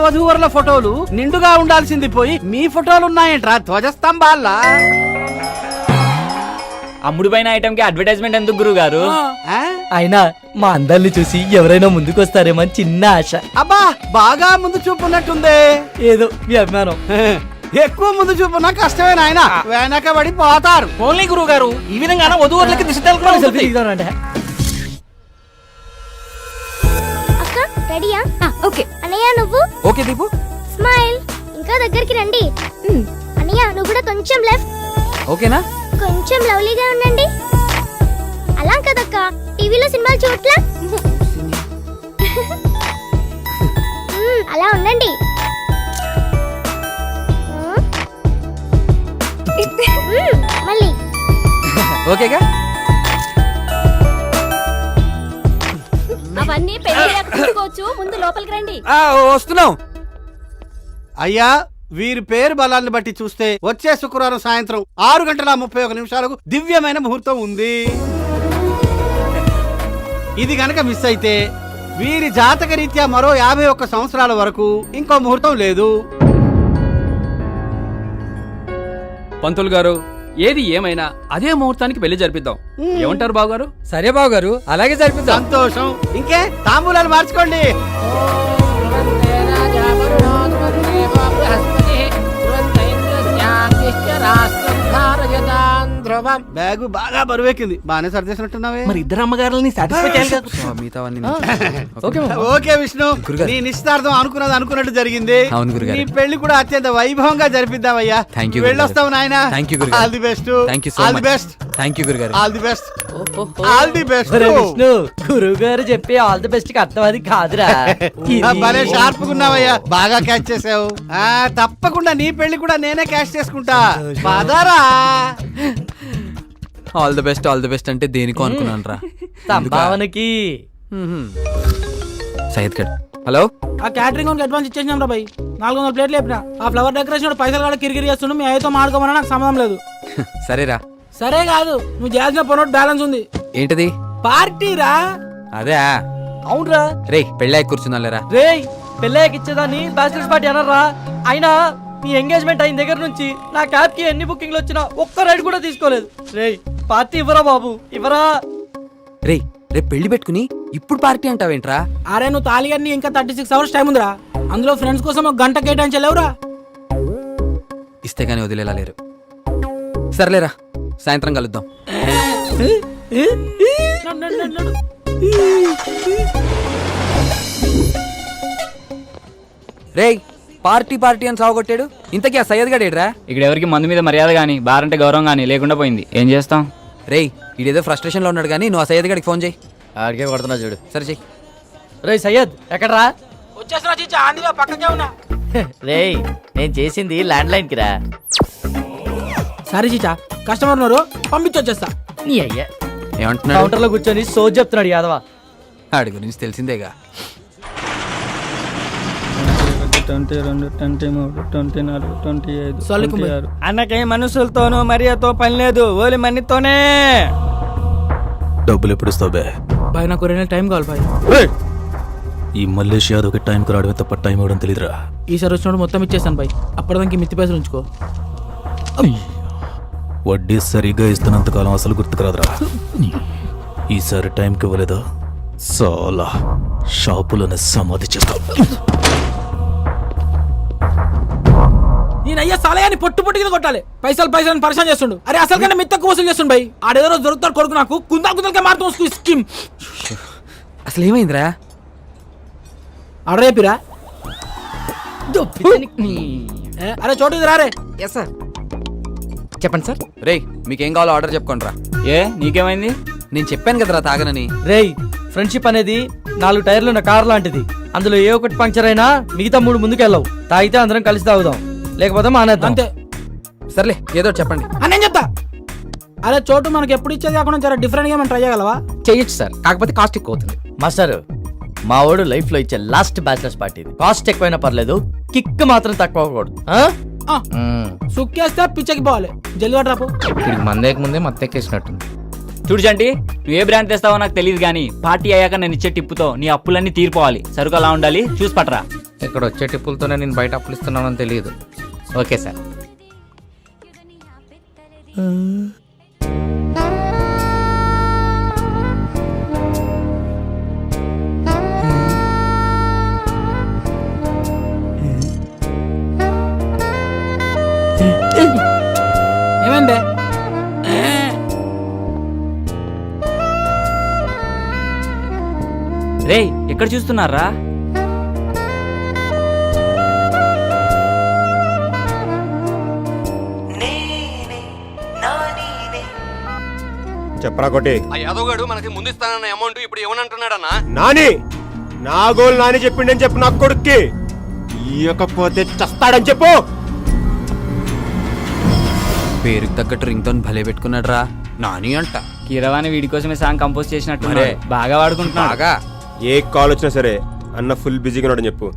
వధూవరుల ఫోటోలు నిండుగా ఉండాల్సింది పోయి మీ ఫోటోలు ఉన్నాయంట్రా ధ్వజస్తంభాల్లా. అమ్ముడు పైన ఐటమ్ కి అడ్వర్టైజ్మెంట్ ఎందుకు గురువు గారు? అయినా మా అందరిని చూసి ఎవరైనా ముందుకు వస్తారేమో అని చిన్న ఆశ. అబ్బా బాగా ముందు చూపున్నట్టుందే. ఏదో మీ అభిమానం. ఎక్కువ ముందు చూపున్నా కష్టమే నాయన, వెనకబడి పోతారు. ఓన్లీ గురువు గారు ఈ విధంగా వధూవరులకి దిశ సెల్ఫీ అక్క రెడీయా? ఓకే అన్నయ్య నువ్వు? ఓకే దీపు. స్మైల్. ఇంకా దగ్గరికి రండి. అన్నయ్య నువ్వు కూడా కొంచెం లెఫ్ట్. ఓకేనా? కొంచెం లవ్లీగా ఉండండి. అలా కదక్క, టీవీలో సినిమాలు చూడట్లా? అలా ఉండండి. మళ్ళీ ఓకేగా? అవన్నీ పెళ్ళికోవచ్చు, ముందు లోపలికి రండి. వస్తున్నాం. అయ్యా వీరి పేరు బలాన్ని బట్టి చూస్తే వచ్చే శుక్రవారం సాయంత్రం 6:31 దివ్యమైన ముహూర్తం ఉంది. ఇది గనక మిస్ అయితే వీరి జాతక రీత్యా మరో 51 సంవత్సరాల వరకు ఇంకో ముహూర్తం లేదు. పంతులు గారు ఏది ఏమైనా అదే ముహూర్తానికి పెళ్లి జరిపిద్దాం. ఏమంటారు బావగారు? సరే బాబు గారు, అలాగే జరిపిద్దాం. సంతోషం. ఇంకే తాంబూలాలు మార్చుకోండి. బ్యాగు బాగా బరువెక్కింది. బాగానే సర్దేసినట్టున్నావే. మరి ఇద్దరు అమ్మగారులని సాటిస్ఫై చేయాలి. ఓకే విష్ణు, నీ నిశ్చితార్థం అనుకున్నట్టు జరిగింది. నీ పెళ్లి కూడా అత్యంత వైభవంగా జరిపిద్దామయ్యా. వెళ్ళొస్తావు నాయన. All the best. All the best. All the best. All the best. Vishnu, గురువు గారు చెప్పి ఆల్ ది బెస్ట్ కి అర్థం అది కాదురా. భలే షార్ప్ గున్నావయ్యా, బాగా క్యాచ్ చేసావు. తప్పకుండా నీ పెళ్లి కూడా నేనే క్యాచ్ చేసుకుంటా. పదరా. ఆల్ ది బెస్ట్ అంటే దేనికో అనుకున్నాను రా. సంభావనకి. సయ్యద్ గడ్ హలో. ఆ క్యాటరింగ్ వాళ్ళకి అడ్వాన్స్ ఇచ్చేసినాం రా భయ్. 400 ప్లేట్లు లేపినా. ఆ ఫ్లవర్ డెకరేషన్ పైసలు కూడా కిరికిరి చేస్తున్నాం. మీ అయ్యతో మాడుకోమన్నా నాకు సంబంధం లేదు. సరేరా. సరే కాదు, నువ్వు చేయాల్సిన పనోట్ బ్యాలెన్స్ ఉంది. ఏంటది? పార్టీ రా. అదే. అవునరా రే పెళ్ళాయి కూర్చున్నాలేరా. రే పెళ్ళాకి ఇచ్చేదాన్ని బ్యాచిలర్స్ పార్టీ అనరా. అయినా మీ ఎంగేజ్మెంట్ అయిన దగ్గర నుంచి నా క్యాబ్ కి ఎన్ని బుకింగ్లు వచ్చినా ఒక్క రైడ్ కూడా తీసుకోలేదు. రే పార్టీ ఇవ్వరా బాబు, ఇవ్వరా. రే రేపు పెళ్లి పెట్టుకుని ఇప్పుడు పార్టీ అంటావేంట్రా? అరే నువ్వు తాళి గారిని ఇంకా 36 అవర్స్ టైం ఉందిరా. అందులో ఫ్రెండ్స్ కోసం ఒక గంట కేటాయించలేవురా. ఇస్తే గానీ వదిలేలా లేరు. సర్లేరా, సాయంత్రం కలుద్దాం. రేయ్ పార్టీ అని సాగొట్టాడు. ఇంతకీ ఆ సయ్యద్ గడేడ్రా? ఇక్కడ ఎవరికి మందు మీద మర్యాద గానీ బారంటే గౌరవం గానీ లేకుండా పోయింది. ఏం చేస్తాం? రేయ్ ఇదేదో ఫ్రస్ట్రేషన్ లో ఉన్నాడు కానీ నువ్వు ఆ సయ్యద్ గడికి ఫోన్ చేయి. ఆడికే కొడుతున్నా చూడు. సరే చెయ్యి. రే సయ్యద్ ఎక్కడ్రా? వచ్చేస్తున్నా చిచ్చా, ఆందిగా పక్కకే ఉన్నా. రే నేను చేసింది ల్యాండ్ లైన్ కి రా. సరే చిచ్చా, కస్టమర్ ఉన్నారు, పంపించొచ్చేస్తా. నీ అయ్యా ఏమంటున్నాడు? కౌంటర్ లో కూర్చొని సోజ్ చెప్తున్నాడు యాదవా. ఆడి గురించి తెలిసిందేగా. 22, 23, 24, 25, 26. అన్నకే మనుషులతోనూ మరియతో పని లేదు, ఓలి మనీతోనే. డబ్బులు ఎప్పుడు ఇస్తావు బే? బాయ్ నాకు 2 నెలలు టైం కావాలి బాయ్. ఈ మల్లేష్ యాదవ్కి టైంకి రావడమే తప్ప టైం ఇవ్వడం తెలియదురా. ఈసారి వచ్చినప్పుడు మొత్తం ఇచ్చేస్తాను బాయ్. అప్పటిదానికి మిత్తి పైసలు ఉంచుకో. వడ్డీ సరిగ్గా ఇస్తున్నంతకాలం అసలు గుర్తుకురాదురా. ఈసారి టైంకి ఇవ్వలేదా చాలా షాపులోనే సమాధి చేస్తావు. నేను అయ్యా సలయాన్ని పొట్టు కింద కొట్టాలి. పైసలు పరిశాన్ చేస్తుండు. అరే అసలు కన్నా మిత్తకు వసూలు చేస్తుండు బాయ్. ఆడేదో రోజు దొరుకుతాడు కొడుకు నాకు. కుందలకే మారుతాం స్కీమ్. అసలు ఏమైందిరా? అడరేపిరా. అరే చోటు ఇది రారే. Yes sir. చెప్పండి సార్. రేయ్ మీకేం కావాలో ఆర్డర్ చెప్పుకోండి రా. ఏ నీకేమైంది? నేను చెప్పాను కదరా తాగనని. రేయ్ ఫ్రెండ్షిప్ అనేది 4 టైర్లు ఉన్న కార్ లాంటిది. అందులో ఏ ఒకటి పంక్చర్ అయినా మిగతా 3 ముందుకెళ్ళవు. తాగితే అందరం కలిసి తాగుదాం, లేకపోతే మానేద్దాం. అంతే. సర్లే ఏదో చెప్పండి. నేను చెప్తా. అరే చోటు మనకి ఎప్పుడు ఇచ్చేది కాకుండా చాలా డిఫరెంట్ గా మనం ట్రై చేయగలవా? చెయ్యొచ్చు సార్, కాకపోతే కాస్ట్ ఎక్కువ అవుతుంది. మాస్టర్ మా వాడు లైఫ్ లో ఇచ్చే లాస్ట్ బ్యాచిలర్స్ పార్టీ. కాస్ట్ ఎక్కువైనా పర్లేదు, కిక్ మాత్రం తక్కువ అవ్వకూడదు. సుక్కేస్తే పిచ్చకి పోవాలి. జల్లి రాపు. మందేక ముందే మత్తెక్కేసినట్టుంది. చూడు చంటి, నువ్వు ఏ బ్రాండ్ తెస్తావో నాకు తెలియదు కానీ పార్టీ అయ్యాక నేను ఇచ్చే టిప్పుతో నీ అప్పులన్నీ తీరిపోవాలి. సరుకు అలా ఉండాలి, చూసి పట్టరా. ఇక్కడ వచ్చే టిప్పులతోనే నేను బయట అప్పులు ఇస్తున్నానని తెలియదు. Okay sir. ఏమైందే? రే ఎక్కడ చూస్తున్నారా? చెప్పరా కొట్టి. ఆ యాదవ్ మనకి ముందు ఇస్తానన్న అమౌంట్ ఇప్పుడు ఏమనంటున్నాడన్నా? నాని నా గోల్ నాని చెప్పిండని చెప్పు నా కొడుక్కి. ఇయ్యకపోతే చస్తాడని చెప్పు. పేరుకి తగ్గట్టు రింగ్ టోన్ భలే పెట్టుకున్నాడు రా నాని అంట. కీరవాణి వీడి కోసమే సాంగ్ కంపోజ్ చేసినట్టు బాగా వాడుకుంటున్నాడు. బాగా ఏ కాల్ వచ్చినా సరే అన్న ఫుల్ బిజీగా ఉన్నాడని చెప్పు.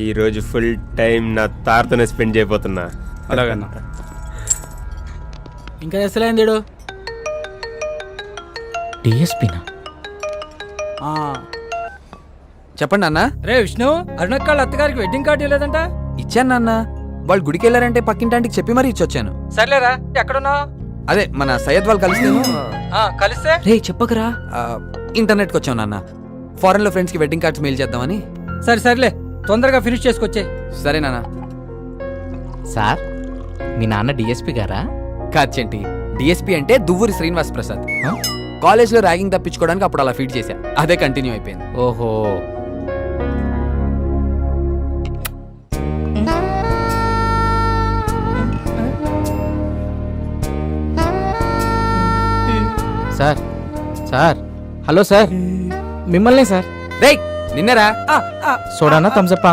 ఈ రోజు ఫుల్ టైం నా తారతోనే స్పెండ్ చేయబోతున్నా. అలాగన్నా. ఇంకా చేస్తలేంది డిఎస్పీనా? చెప్పండి అన్న. రే విష్ణు, అరుణక్కాళ్ళ అత్తగారికి వెడ్డింగ్ కార్డు ఇవ్వలేదంట. ఇచ్చాను నాన్న. వాళ్ళు గుడికి వెళ్ళారంటే పక్కింటాంటికి చెప్పి మరీ ఇచ్చొచ్చాను. సర్లేరా, ఎక్కడున్నా? అదే మన సయ్యద్ వాళ్ళు కలిస్తే కలిస్తే రే చెప్పకరా. ఇంటర్నెట్కి వచ్చాను నాన్న. ఫారెన్ లో ఫ్రెండ్స్ కి వెడ్డింగ్ కార్డ్స్ మెయిల్ చేద్దామని. సర్లే తొందరగా ఫినిష్ చేసుకొచ్చే. సరే నాన్న. సార్ మీ నాన్న డిఎస్పీ గారా? కాచేంటి డిఎస్పీ అంటే దువ్వూరి శ్రీనివాస్ ప్రసాద్. కాలేజ్ లో ర్యాగింగ్ తప్పించుకోవడానికి అప్పుడు అలా ఫీడ్ చేశా. అదే కంటిన్యూ అయిపోయింది. ఓహో. సార్ సార్ హలో సార్, మిమ్మల్ని సార్. రేయ్ నిన్నరా సోడానా థమ్సప్పా?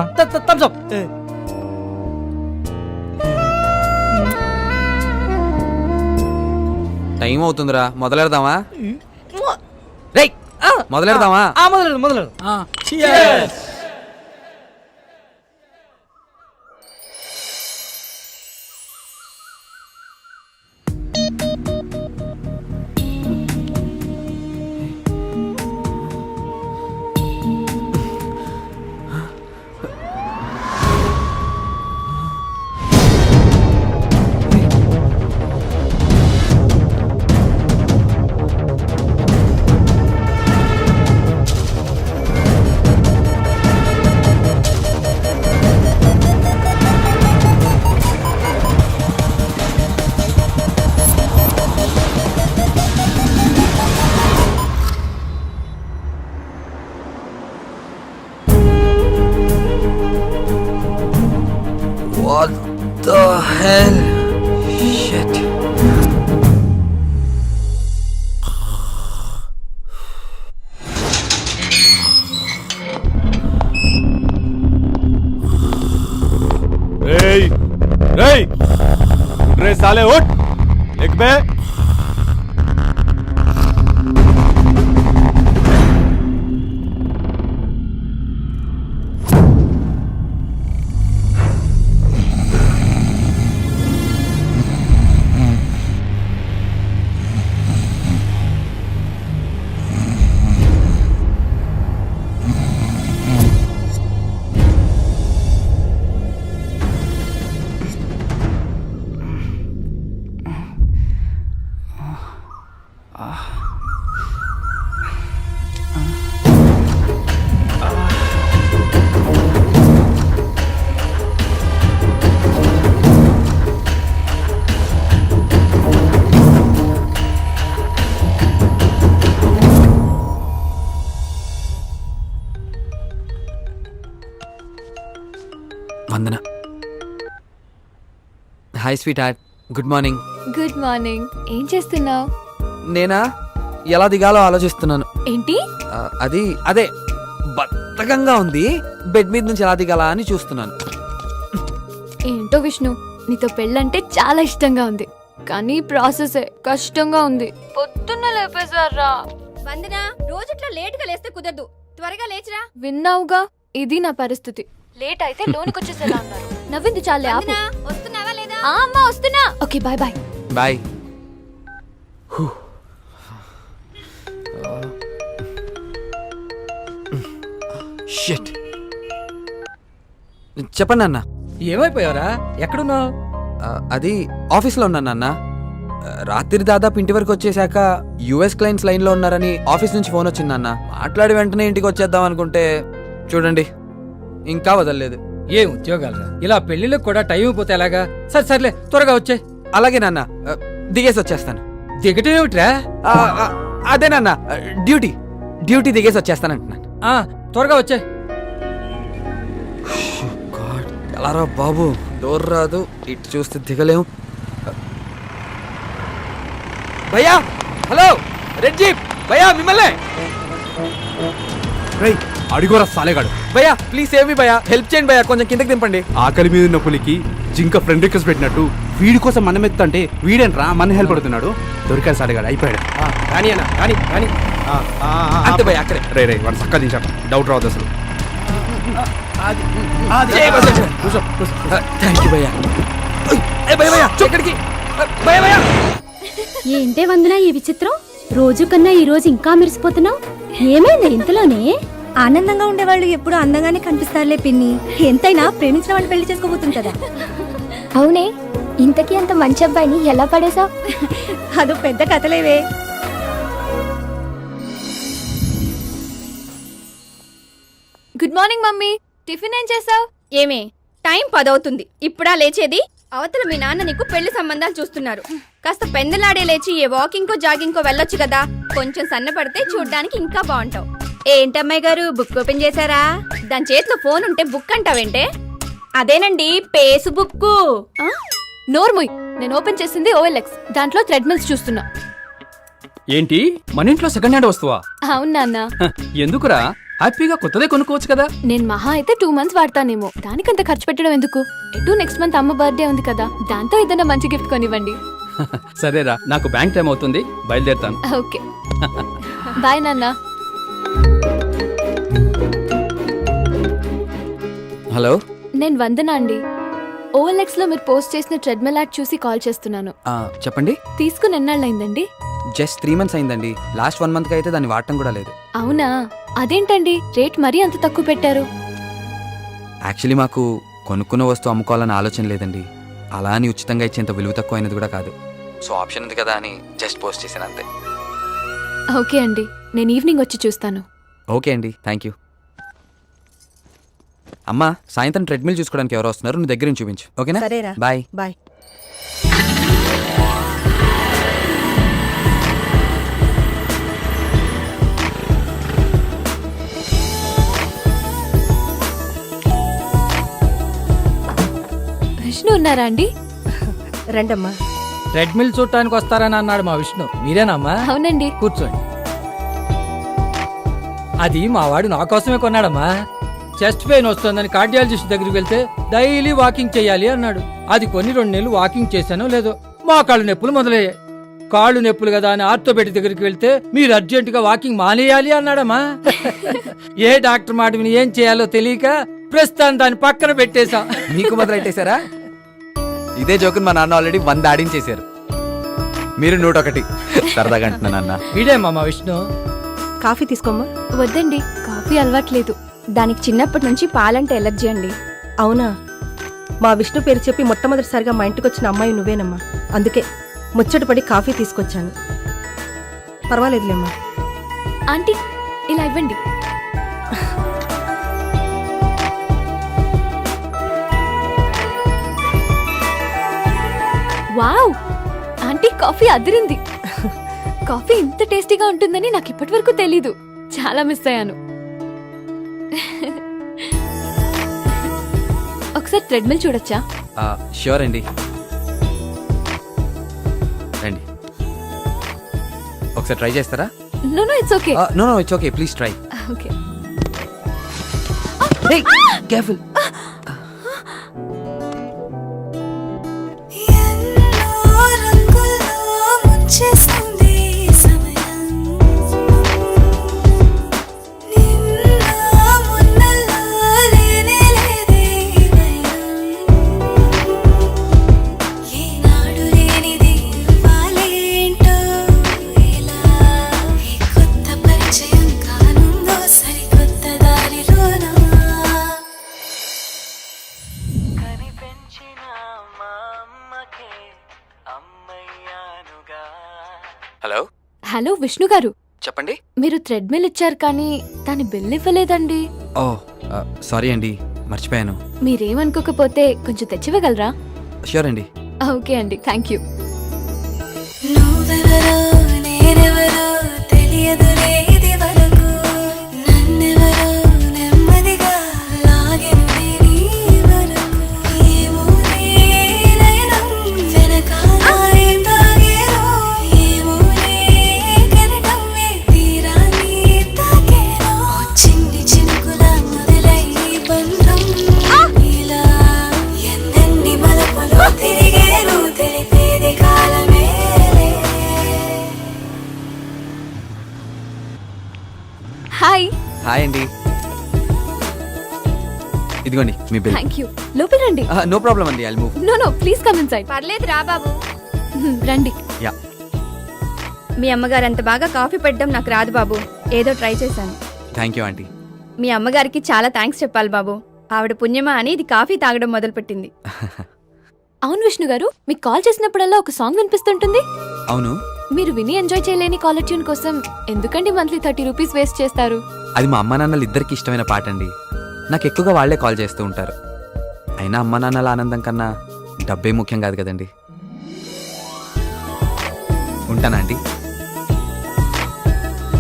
థమ్సప్. టైం అవుతుందిరా, మొదలెడదామా? రేయ్ మొదలెడదామా? మొదలెడు. What the hell? Shit. రేయ్ రేయ్ రే సాలే ఉठ एक बे. Vandana. Hi sweet heart, good morning. Good morning. ఏం చేస్తున్నావు? నేనా ఎలా దిగాలో ఆలోచిస్తున్నాను. ఏంటి? అది అదే బద్ధకంగా ఉంది. బెడ్ మీద నుంచి ఎలా దిగాలా అని చూస్తున్నాను. ఏంటో విష్ణు, నీతో పెళ్ళంటే చాలా ఇష్టంగా ఉంది, కానీ ప్రాసెస్ కష్టంగా ఉంది. పొద్దున్న లేపేశారా? వందన, రోజు ఇట్లా లేట్ గా లేస్తే కుదరదు. త్వరగా లేచిరా. విన్నావుగా, ఇది నా పరిస్థితి. లేట్ అయితే లోనికి వచ్చేసేలా అన్నారు. నవ్వింది చాలే, ఆపు. వస్తున్నావా లేదా? అమ్మా వస్తున్నా. Okay bye bye. Bye. Shit. చెప్పండి నాన్న. ఏమైపోయావరా? ఎక్కడున్నావు? అది ఆఫీస్లో ఉన్నాను నాన్న. రాత్రి దాదాపు ఇంటి వరకు వచ్చేసాక యుఎస్ క్లయింట్స్ లైన్లో ఉన్నారని ఆఫీస్ నుంచి ఫోన్ వచ్చింది నాన్న. మాట్లాడి వెంటనే ఇంటికి వచ్చేద్దాం అనుకుంటే చూడండి ఇంకా వదలలేదు. ఏ ఉద్యోగాలరా, ఇలా పెళ్లిళ్ళకి కూడా టైం అయిపోతే ఎలాగా? సర్లే త్వరగా వచ్చే. అలాగే నాన్న, దిగేసి వచ్చేస్తాను. దిగటం ఏమిట్రా? అదే నాన్న, డ్యూటీ దిగేసి వచ్చేస్తానంటున్నాను. త్వరగా వచ్చే. ఎలారా బాబు, డోర్ రాదు, ఇటు చూస్తే దిగలేము. భయ్యా, హలో, రెడ్ జీప్ భయ్యా, మిమ్మల్ని. అడిగోరా సాలేగాడు. భయ్యా ప్లీజ్ సేవ్ మీ భయ్యా, హెల్ప్ చేయండి భయ్యా, కొంచెం కిందకి దింపండి. ఆకలి మీద ఉన్న పులికి జింక ఫ్రెండ్ రిక్వెస్ట్ పెట్టినట్టు వీడి కోసం మనం ఎత్తంటే వీడేంట్రా మన హెల్ప్ పడుతున్నాడు. దొరికాడు సాలేగాడు, అయిపోయాడు. కానీ అన్న కానీ అంతే భయ్యా, అక్కడే. రే వాడు చక్కగా దించాడు, డౌట్ రావద్దు అసలు. థ్యాంక్ యూ భయ్యా. భయ్యా ఎక్కడికి? భయ్యా ఏంటే వందన ఈ విచిత్రం, రోజు కన్నా ఈ రోజు ఇంకా మెరిసిపోతున్నావు. ఏమైంది ఇంతలోనే? ఆనందంగా ఉండేవాళ్ళు ఎప్పుడు అందంగానే కనిపిస్తారులే పిన్ని. ఎంతైనా ప్రేమించిన వాళ్ళు పెళ్లి చేసుకోబోతుంది కదా. అవునే, ఇంతకీ అంత మంచి అబ్బాయిని ఎలా పడేశావు? అదో పెద్ద కథలేవే. గుడ్ మార్నింగ్ మమ్మీ, టిఫిన్ ఏం చేసావు? ఏమే, టైం 10 అవుతుంది, ఇప్పుడా లేచేది? అవతల మీ నాన్న నీకు పెళ్లి సంబంధాలు చూస్తున్నారు. కాస్త పెందలాడే లేచి ఏ వాకింగ్ కో జాగింగ్ కో వెళ్ళొచ్చు కదా. కొంచెం సన్నపడితే చూడ్డానికి ఇంకా బాగుంటావు. ఏంటమ్మాయి గారు, బుక్ ఓపెన్ చేశారా? దాని చేతిలో ఫోన్ ఉంటే బుక్ అంటావేంటే? అదేనండి, ఫేస్బుక్. నోర్ముయ్, నేను ఓపెన్ చేసింది OLX, దాంట్లో థ్రెడ్మిల్స్ చూస్తున్నా. ఏంటి, మన ఇంట్లో సెకండ్ హ్యాండ్ వస్తువా? అవును నాన్న. ఎందుకురా, హ్యాపీగా కొత్తదే కొనుక్కోవచ్చు కదా. నేను మహా అయితే 2 months వాడతానేమో, దానికంత ఖర్చు పెట్టడం ఎందుకు? ఎటు నెక్స్ట్ మంత్ అమ్మ బర్త్డే ఉంది కదా, దాంతో ఏదైనా మంచి గిఫ్ట్ కొనివ్వండి. సరేరా, నాకు బ్యాంక్ టైం అవుతుంది, బయలుదేరుతాను. ఓకే, బాయ్ నాన్న. హలో, నేను వందన అండి. OLX లో మీరు పోస్ట్ చేసిన ట్రెడ్మిల్ యాడ్ చూసి కాల్ చేస్తున్నాను. చెప్పండి. తీసుకుని ఎన్నాళ్ళైందండి? జస్ట్ 3 months అయిందండి. లాస్ట్ 1 month అయితే దాన్ని వాడటం కూడా లేదు. అవునా, అదేంటండి రేట్ మరీ అంత తక్కువ పెట్టారు? యాక్చువల్లీ మాకు కొనుక్కున్న వస్తువు అమ్ముకోవాలని ఆలోచన లేదండి. అలా అని ఉచితంగా ఇచ్చేంత విలువ తక్కువ అయినది కూడా కాదు. సో ఆప్షన్ ఉంది కదా అని జస్ట్ పోస్ట్ చేశాను అంతే. ఓకే అండి, నేను ఈవినింగ్ వచ్చి చూస్తాను. ఓకే అండి, థ్యాంక్ యూ. అమ్మా, సాయంత్రం ట్రెడ్మిల్ చూసుకోవడానికి ఎవరు వస్తున్నారు, నువ్వు దగ్గర నుంచి చూపించు. ఓకేనా? సరేరా, బాయ్ బాయ్. విష్ణు ఉన్నారా అండి? రండమ్మా. ట్రెడ్మిల్ చూడటానికి వస్తారని అన్నాడు మా విష్ణు. మీరేనమ్మా? అవునండి. కూర్చోండి. అది మా వాడు నా కోసమే కొన్నాడమ్మా. చెస్ట్ పెయిన్ వస్తుందని కార్డియాలజిస్ట్ దగ్గరికి వెళ్తే డైలీ వాకింగ్ చేయాలి అన్నాడు. అది కొన్ని 2 నెలలు వాకింగ్ చేశానో లేదో మా కాళ్ళు నొప్పులు మొదలయ్యాయి. కాళ్ళు నొప్పులు కదా అని ఆర్థోపెడిక్ దగ్గరికి వెళ్తే మీరు అర్జెంటుగా వాకింగ్ మానేయాలి అన్నాడమ్మా. ఏ డాక్టర్ మాట విని ఏం చేయాలో తెలియక ప్రస్తుతం దాన్ని పక్కన పెట్టేశాం. మీకు మొదలెట్టేశారా? ఇదే జోకుని మా నాన్న ఆల్రెడీ 100 ఆడించేశారు, మీరు 101. సరదాగా అంటున్నా నాన్న. వీడేమ్మా మా విష్ణు. కాఫీ తీసుకోమ్మా. వద్దండి, కాఫీ అలవాట్లేదు. దానికి చిన్నప్పటి నుంచి పాలంటే ఎలర్జీ అండి. అవునా? మా విష్ణు పేరు చెప్పి మొట్టమొదటిసారిగా మా ఇంటికి వచ్చిన అమ్మాయి నువ్వేనమ్మా. అందుకే ముచ్చటపడి కాఫీ తీసుకొచ్చాను. పర్వాలేదులేమ్మా. ఆంటీ, ఇలా ఇవ్వండి. వావ్, ఆంటీ కాఫీ అదిరింది. కాఫీ ఇంత టేస్టీగా ఉంటుందని నాకు ఇప్పటి వరకు తెలీదు. చాలా మిస్ అయ్యాను. ఒకసారి ట్రెడ్మిల్ చూడొచ్చా? ష్యూర్ అండి, రండి. ఒకసారి ట్రై చేస్తారా? No no, it's okay. No no, it's okay, please try. Okay. Careful. Hello hello Vishnu garu, చెప్పండి. మీరు థ్రెడ్మిల్ ఇచ్చారు కానీ దాని బిల్ ఇవ్వలేదండి. ఓ సారీ అండి, మర్చిపోయాను. మీరేమనుకోకపోతే కొంచెం తెచ్చివ్వగలరా? ష్యూర్ అండి. ఓకే అండి, థ్యాంక్ యూ. హాయ్. హాయ్ అండి, ఇదిగోండి మీ బిల్. Thank you. లోపల రండి. నో ప్రాబ్లం అండి, I'll move. No please come inside. పర్లేదు రా బాబు. రండి. యా. మీ అమ్మగారు అంత బాగా కాఫీ పెట్టడం నాకు రాదు బాబు, ఏదో ట్రై చేశాను. Thank you aunty. మీ అమ్మగారికి చాలా థ్యాంక్స్ చెప్పాలి బాబు, ఆవిడ పుణ్యమా అని ఇది కాఫీ తాగడం మొదలుపెట్టింది. అవును విష్ణు గారు, మీకు కాల్ చేసినప్పుడల్లా ఒక సాంగ్ వినిపిస్తుంటుంది. అవును, మీరు విని ఎంజాయ్ చేయలేని కాలర్ ట్యూన్ కోసం ఎందుకండి మంత్లీ 30 రూపీస్ వేస్ట్ చేస్తారు? అది మా అమ్మా నాన్నలు ఇద్దరికి ఇష్టమైన పాట అండి. నాకు ఎక్కువగా వాళ్లే కాల్ చేస్తూ ఉంటారు. అయినా అమ్మా నాన్నల ఆనందం కన్నా డబ్బే ముఖ్యం కాదు కదండి. ఉంటానా అండి,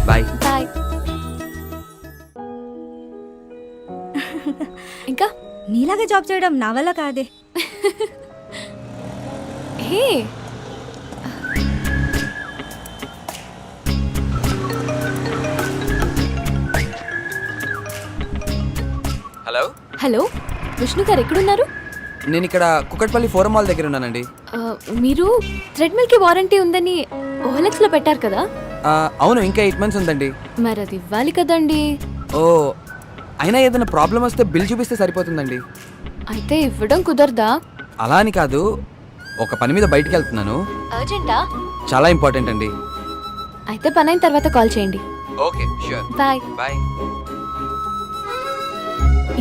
బాయ్. బాయ్. ఇంకా నీలాగా జాబ్ చేయడం నా వల్ల కాదే. హే, హలో. హలో విష్ణు గారు, ఎక్కడున్నారు? నేను ఇక్కడ కుకట్పల్లి ఫోరం మాల్ దగ్గర ఉన్నానండి. మీరు థ్రెడ్మిల్ కి వారంటీ ఉందని OLX లో పెట్టారు కదా? అవును, ఇంకా 8 months ఉందండి. మరి అది ఇవ్వాలి కదండి. ఓ, అయినా ఏదైనా ప్రాబ్లం వస్తే బిల్ చూపిస్తే సరిపోతుందండి. అయితే ఇవ్వడం కుదరదా? అలా అని కాదు, ఒక పని మీద బయటికి వెళ్తున్నాను. అర్జెంటా? చాలా ఇంపార్టెంట్ అండి. అయితే పని అయిన తర్వాత కాల్ చేయండి. Okay, sure. Bye. Bye.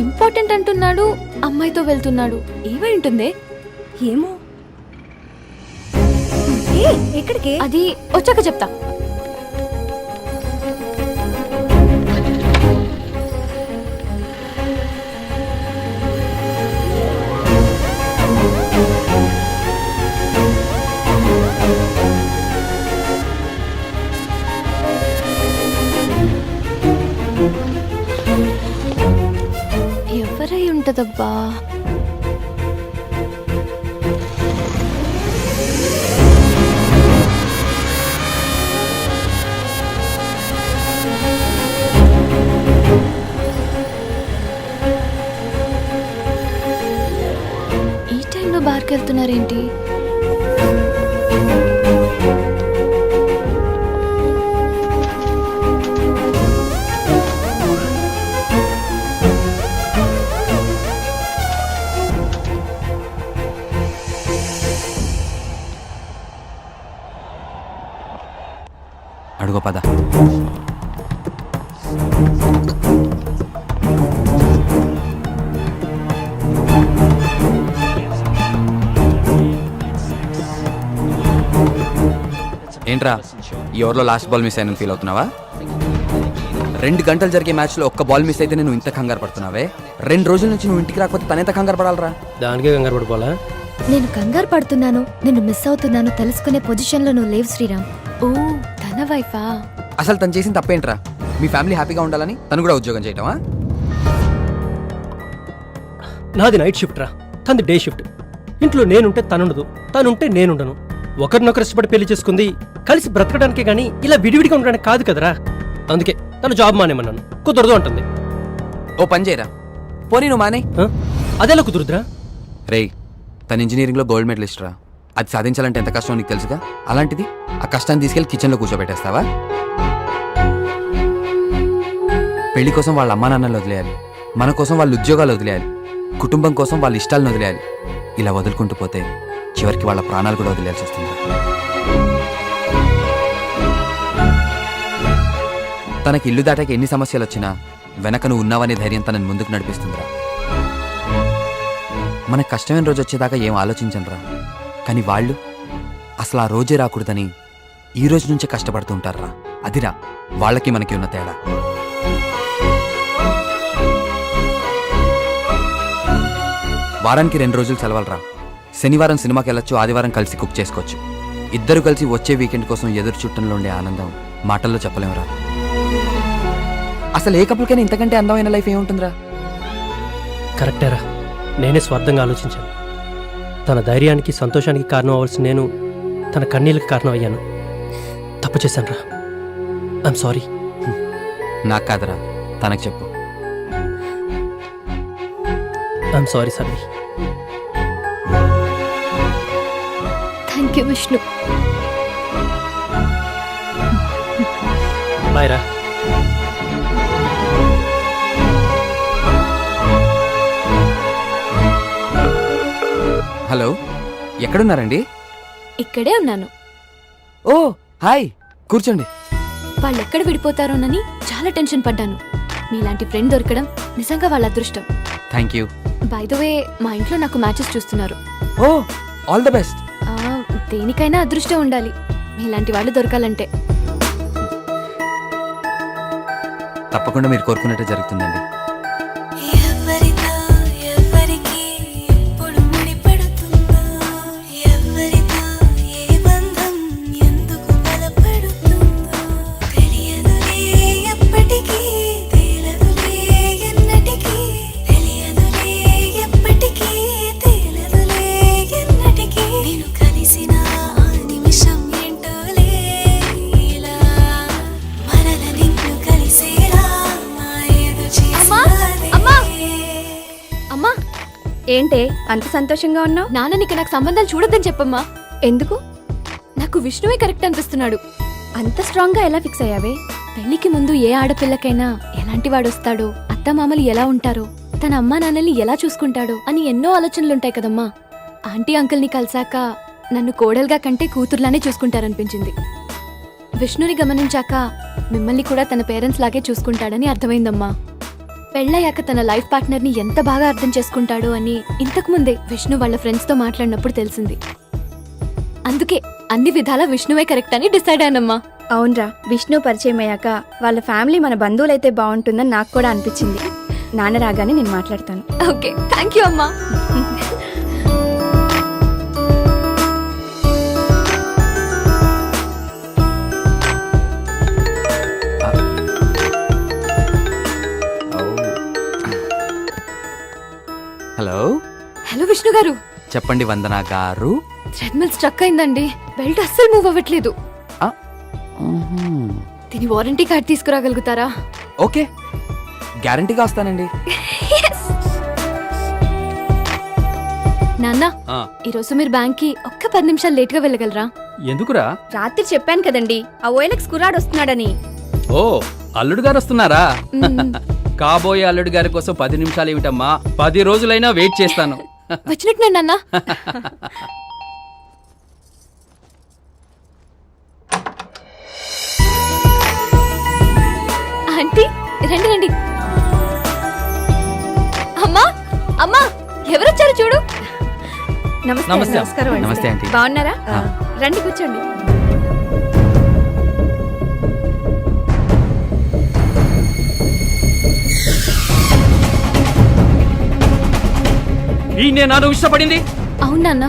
Important అంటున్నాడు, అమ్మాయితో వెళ్తున్నాడు. ఏమై ఉంటుంది? ఏమో. ఎక్కడికి? అది వచ్చాక చెప్తా. ఎవరై ఉంటదబ్బా? ఈ టైంలో బార్కి వెళ్తున్నారేంటి? అడుగు పద. ఏంట్రా, ఈ ఓవర్లో లాస్ట్ బాల్ మిస్ అయిన ఫీల్ అవుతున్నావా? 2 గంటలు జరిగే మ్యాచ్లో ఒక్క బాల్ మిస్ అయితే నువ్వు ఇంత కంగారు పడుతున్నావే? 2 రోజుల నుంచి నువ్వు ఇంటికి రాకపోతే తనెంత కంగారు పడాలరా? దానికే కంగారు పడిపోవాలా? నేను కంగారు పడుతున్నాను, నిన్ను మిస్ అవుతున్నాను తెలుసుకునే పొజిషన్లో నువ్వు లేవు శ్రీరామ్. ఓ, తన వైఫా? అసలు తను చేసిన తప్పేంట్రా? మీ ఫ్యామిలీ హ్యాపీగా ఉండాలని తను కూడా ఉద్యోగం చేయటమా? నాది నైట్ షిఫ్ట్ రా, తనది డే షిఫ్ట్. ఇంట్లో నేనుంటే తనుండదు, తనుంటే నేనుండను. ఒకరినొకరు ఇష్టపడి పెళ్లి చేసుకుంది కలిసి బ్రతకడానికే గానీ ఇలా విడివిడిగా ఉండడానికి కాదు కదరా. అందుకే తను జాబ్ మానేమన్నాను. కుదరదు అంటుంది. ఓ పని చేయరా, పోనీ నువ్వు మానే. అదెలా కుదురుద్రా? రేయ్, తన ఇంజనీరింగ్లో గోల్డ్ మెడలిస్ట్ రా. అది సాధించాలంటే ఎంత కష్టం నీకు తెలుసుగా. అలాంటిది ఆ కష్టాన్ని తీసుకెళ్లి కిచెన్లో కూర్చోబెట్టేస్తావా? పెళ్లి కోసం వాళ్ళ అమ్మా నాన్నలు వదిలేయాలి, మన కోసం వాళ్ళ ఉద్యోగాలు వదిలేయాలి, కుటుంబం కోసం వాళ్ళ ఇష్టాలను వదిలేయాలి. ఇలా వదులుకుంటూ పోతే చివరికి వాళ్ళ ప్రాణాలు కూడా వదిలేయాల్సి వస్తుంది. తనకి ఇల్లు దాటాక ఎన్ని సమస్యలు వచ్చినా వెనక నువ్వు ఉన్నావనే ధైర్యం తనని ముందుకు నడిపిస్తుందిరా. మన కష్టమైన రోజు వచ్చేదాకా ఏం ఆలోచించనురా, కానీ వాళ్ళు అసలు ఆ రోజే రాకూడదని ఈ రోజు నుంచే కష్టపడుతూ ఉంటారా. అదిరా వాళ్ళకి మనకి ఉన్న తేడా. వారానికి 2 రోజులు సెలవులరా. శనివారం సినిమాకి వెళ్ళొచ్చు, ఆదివారం కలిసి కుక్ చేసుకోవచ్చు. ఇద్దరు కలిసి వచ్చే వీకెండ్ కోసం ఎదురు చుట్టంలో ఉండే ఆనందం మాటల్లో చెప్పలేమురా. అసలు ఏ కపుల్కైనా ఇంతకంటే అందమైన లైఫ్ ఏముంటుందిరా. కరెక్టేరా, నేనే స్వార్థంగా ఆలోచించాను. తన ధైర్యానికి సంతోషానికి కారణం అవ్వాల్సిన నేను తన కన్నీళ్ళకి కారణం అయ్యాను. తప్పు చేశాను రా. I'm sorry. నాకు కాదురా, తనకు చెప్పు. I'm sorry Sunny. Thank you Vishnu. Bye రా. హలో, ఎక్కడున్నారండి? ఇక్కడే ఉన్నాను. ఓ హాయ్, కూర్చోండి. వాళ్ళు ఎక్కడ విడిపోతారోనని చాలా టెన్షన్ పడ్డాను. మీలాంటి ఫ్రెండ్ దొరకడం నిజంగా వాళ్ళ అదృష్టం. Thank you. By the way, మా ఇంట్లో నాకు మ్యాచెస్ చూస్తున్నారు. ఓ ఆల్ ద బెస్ట్. దేనికైనా అదృష్టం ఉండాలి, మీలాంటి వాళ్ళు దొరకాలంటే. తప్పకుండా మీరు కోరుకున్నట్టే జరుగుతుందండి. ఏంటే అంత సంతోషంగా ఉన్నావు? నాన్ననికి నాకు సంబంధాలు చూడొద్దని చెప్పమ్మా. ఎందుకు? నాకు విష్ణువే కరెక్ట్ అనిపిస్తున్నాడు. అంత స్ట్రాంగ్ గా ఎలా ఫిక్స్ అయ్యావే? పెళ్లికి ముందు ఏ ఆడపిల్లకైనా ఎలాంటి వాడొస్తాడో, అత్తమామలు ఎలా ఉంటారో, తన అమ్మా నాన్నల్ని ఎలా చూసుకుంటాడో అని ఎన్నో ఆలోచనలుంటాయి కదమ్మా. ఆంటీ అంకుల్ని కలిసాక నన్ను కోడలుగా కంటే కూతుర్లానే చూసుకుంటారనిపించింది. విష్ణుని గమనించాక మిమ్మల్ని కూడా తన పేరెంట్స్ లాగే చూసుకుంటాడని అర్థమైందమ్మా. పెళ్ళయ్యాక తన లైఫ్ పార్ట్నర్ ని ఎంత బాగా అర్థం చేసుకుంటాడో అని ఇంతకు ముందే విష్ణు వాళ్ళ ఫ్రెండ్స్ తో మాట్లాడినప్పుడు తెలిసింది. అందుకే అన్ని విధాలా విష్ణువే కరెక్ట్ అని డిసైడ్ అయ్యానమ్మా. అవునరా, విష్ణు పరిచయం అయ్యాక వాళ్ళ ఫ్యామిలీ మన బంధువులైతే బాగుంటుందని నాకు కూడా అనిపించింది. నాన్న రాగానే నేను మాట్లాడతాను. ఓకే, థ్యాంక్ యూ అమ్మా. హలో. హలో విష్ణు గారు. చెప్పండి వందనా గారు. థ్రెడ్మిల్ స్ట్రక్ అయిందండి. బెల్ట్ అస్సలు మూవ్ అవ్వట్లేదు. దీని వారంటీ కార్డ్ తీసుకురాగలుగుతారా? ఓకే, గ్యారంటీగా వస్తానండి. నాన్న, ఈరోజు మీరు బ్యాంక్ కి ఒక్క 10 నిమిషాలు లేట్ గా వెళ్ళగలరా? ఎందుకురా? రాత్రి చెప్పాను కదండి, ఆ OLX కుర్రాడు వస్తున్నాడని. ఓ, అల్లుడు గారు వస్తున్నారా? కాబోయే అల్లుడు గారి కోసం 10 నిమిషాలు ఏమిటమ్మా, 10 రోజులైనా వెయిట్ చేస్తాను. వచ్చినట్టున్నాను నాన్న. ఆంటీ రండి రండి. అమ్మా అమ్మా, ఎవరొచ్చారు చూడు. నమస్కారం. నమస్తే ఆంటీ. బాగున్నారా? రండి కూర్చోండి. ఈయనే నాను ఇష్టపడింది. అవునన్నా.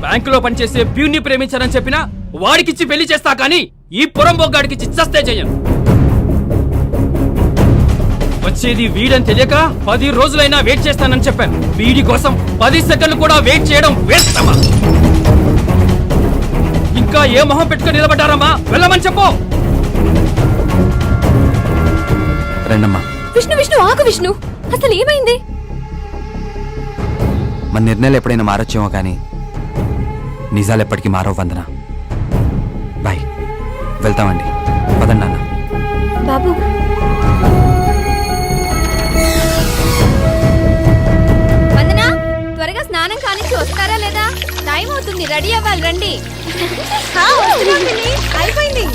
బ్యాంకులో పనిచేసే ప్యూన్ని ప్రేమించానని చెప్పినా వాడికిచ్చి పెళ్లి చేస్తా, కానీ ఈ పురంబోగ్గాడికిచ్చి చస్తే చెయ్యను. వచ్చేది వీడని తెలియక 10 రోజులైనా వెయిట్ చేస్తానని చెప్పాను. వీడి కోసం 10 సెకండ్లు కూడా వెయిట్ చేయడం వేస్తమా? ఇంకా ఏ మొహం పెట్టుకుని నిలబడ్డారమ్మా? వెళ్ళమని చెప్పు. రండమ్మా. విష్ణు విష్ణు ఆగు విష్ణు, అసలు ఏమైంది? మన నిర్ణయాలు ఎప్పుడైనా మారొచ్చేమో కానీ నిజాలు ఎప్పటికీ మారవు వందనా. బాయ్, వెళ్తామండి. పదండి నాన్న. బాబు, వందనా, త్వరగా స్నానం కానిచ్చి వస్తారా లేదా? టైం అవుతుంది, రెడీ అవ్వాలి. రండి. అయిపోయింది.